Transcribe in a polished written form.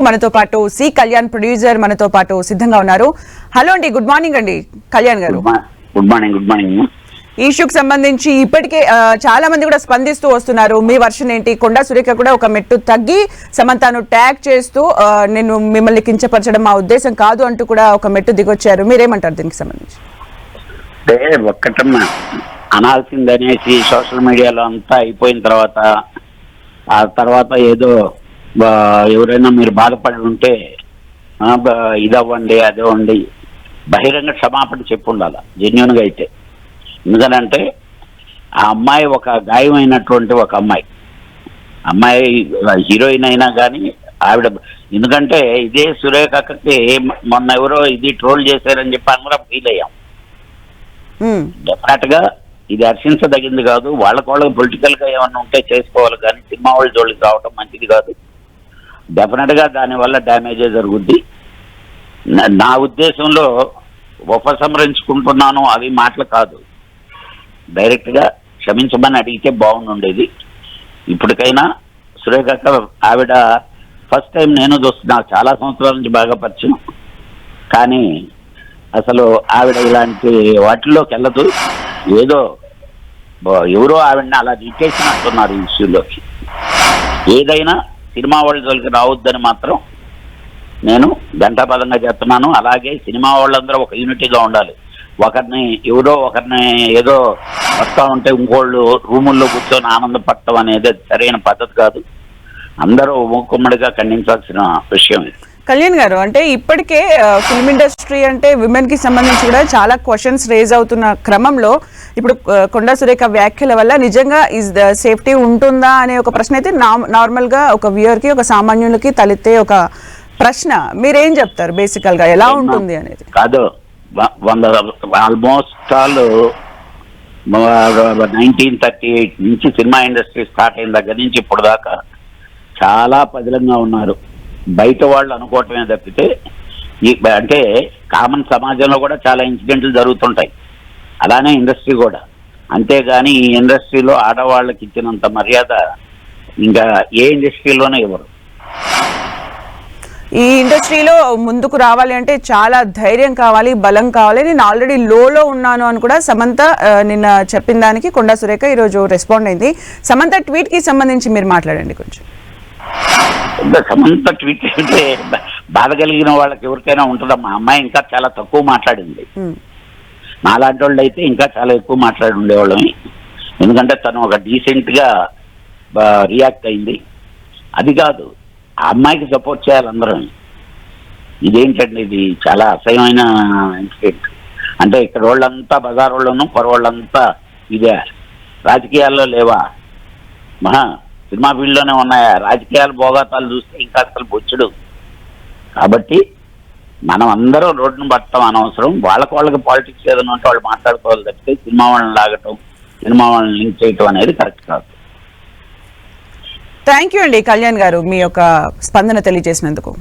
మనతో పాటు C Kalyan producer మనతో పాటు సిద్ధంగా ఉన్నారు. హలో అండి, గుడ్ మార్నింగ్ అండి కళ్యాణ్ గారు. Good morning. ఈ ఇష్యూకి సంబంధించి ఇప్పటికే చాలా మంది కూడా స్పందిస్తూ వస్తున్నారు. మీ వర్షన్ ఏంటి? కొండా సురేఖ కూడా ఒక మెట్టు తగ్గి సమంతను ట్యాగ్ చేస్తూ నేను మిమ్మల్ని కించపరచడం మా ఉద్దేశం కాదు అంటూ కూడా ఒక మెట్టు దిగొచ్చారు. మీరేమంటారు దీనికి సంబంధించి? అంటే ఒక్కటమ్మా అనాల్సిందనేసి సోషల్ మీడియాలో అంతా అయిపోయిన తర్వాత ఆ తర్వాత ఏదో ఎవరైనా మీరు బాధపడి ఉంటే ఇదవ్వండి అదవ్వండి బహిరంగ క్షమాపణ చెప్పు ఉండాలి జెన్యున్గా అయితే. ఎందుకనంటే ఆ అమ్మాయి ఒక గాయమైనటువంటి ఒక అమ్మాయి హీరోయిన్ అయినా కానీ ఆవిడ, ఎందుకంటే ఇదే సురేఖకి మొన్న ఎవరో ఇది ట్రోల్ చేశారని చెప్పి అందరం ఫీల్ అయ్యాం. డెఫినెట్ గా ఇది హర్షించదగింది కాదు. వాళ్ళకి పొలిటికల్ గా ఏమన్నా ఉంటే చేసుకోవాలి, కానీ సినిమా వాళ్ళ జోలికి రావటం మంచిది కాదు. డెఫినెట్ గా దానివల్ల డ్యామేజే జరుగుద్ది. నా ఉద్దేశంలో ఉపసంహరించుకుంటున్నాను అవి మాటలు కాదు, డైరెక్ట్ గా క్షమించమని అడిగితే బాగుండేది. ఇప్పటికైనా సురేఖ ఆవిడ ఫస్ట్ టైం నేను చూస్తున్నా, చాలా సంవత్సరాల నుంచి బాగా పరిచయం, కానీ అసలు ఆవిడ ఇలాంటి వాటిల్లోకి వెళ్ళదు. ఏదో ఎవరో ఆవిడని అలా దిట్టేసినట్టున్నారు ఈ ఇష్యూలోకి. ఏదైనా సినిమా వాళ్ళ జోలికి రావద్దని మాత్రం నేను ఘంటాపదంగా చెప్తున్నాను. అలాగే సినిమా వాళ్ళందరూ ఒక యూనిటీగా ఉండాలి. ఒకరిని ఏదో వస్తూ ఉంటే ఇంకోళ్ళు రూముల్లో కూర్చొని ఆనందపడటం అనేది సరైన పద్ధతి కాదు. అందరూ మూకుమ్మడిగా ఖండించాల్సిన విషయం ఇది. కళ్యాణ్ గారు, అంటే ఇప్పటికే ఫిల్మ్ ఇండస్ట్రీ అంటే విమెన్ కి సంబంధించి కూడా చాలా క్వశ్చన్స్ రేజ్ అవుతున్న క్రమంలో ఇప్పుడు కొండా సురేఖ వ్యాఖ్యల వల్ల నిజంగా ఇస్ ద సేఫ్టీ ఉంటుందా అనే ఒక ప్రశ్న అయితే నార్మల్ గా ఒక వ్యూయర్ కి, ఒక సామాన్యులకి తలెత్తే ఒక ప్రశ్న. మీరేం చెప్తారు బేసికల్ గా ఎలా ఉంటుంది అనేది? కాదు, ఆల్మోస్ట్ ఆల్ 1938 నుంచి సినిమా ఇండస్ట్రీ స్టార్ట్ అయిన దగ్గర నుంచి ఇప్పుడు దాకా చాలా పదిలంగా ఉన్నారు. బయట వాళ్ళు అనుకోవటమే తప్పితే అంటే కామన్ సమాజంలో కూడా చాలా ఇన్సిడెంట్లు జరుగుతుంటాయి, అలానే ఇండస్ట్రీ కూడా. అంతేగాని ఈ ఇండస్ట్రీలో ఆడవాళ్ళకి ఇచ్చినంత మర్యాద ఇంకా ఏ ఇండస్ట్రీలోనే ఇవ్వరు. ఈ ఇండస్ట్రీలో ముందుకు రావాలి అంటే చాలా ధైర్యం కావాలి, బలం కావాలి. నేను ఆల్రెడీ లోలో ఉన్నాను అని కూడా సమంత నిన్న చెప్పిన దానికి కొండా సురేఖ ఈరోజు రెస్పాండ్ అయింది. సమంత ట్వీట్ కి సంబంధించి మీరు మాట్లాడండి కొంచెం. సమంత ట్వీట్ అంటే బాధ కలిగిన వాళ్ళకి ఎవరికైనా ఉంటుందమ్మా. అమ్మాయి ఇంకా చాలా తక్కువ మాట్లాడింది. నాలాంటి వాళ్ళు అయితే ఇంకా చాలా ఎక్కువ మాట్లాడి ఉండేవాళ్ళని. ఎందుకంటే తను ఒక డీసెంట్ గా రియాక్ట్ అయింది. అది కాదు, ఆ అమ్మాయికి సపోర్ట్ చేయాలి అందరం. ఇదేంటండి, ఇది చాలా అసహ్యమైన ఇన్సిడెంట్. అంటే ఇక్కడ వాళ్ళంతా బజార్ వాళ్ళను పొరవాళ్ళంతా ఇదే, రాజకీయాల్లో లేవా? సినిమా ఫీల్డ్లోనే ఉన్నాయా? రాజకీయాలు భోగాతాలు చూస్తే ఇంకా అసలు బొచ్చుడు. కాబట్టి మనం అందరం రోడ్డును పట్టడం అనవసరం. వాళ్ళకి పాలిటిక్స్ ఏదైనా ఉంటే వాళ్ళు మాట్లాడుకోవాలి తప్పితే సినిమా వాళ్ళని లాగటం, సినిమా వాళ్ళని లింక్ చేయటం అనేది కరెక్ట్ కాదు. థ్యాంక్ యూ అండి కళ్యాణ్ గారు, మీ యొక్క స్పందన తెలియజేసినందుకు.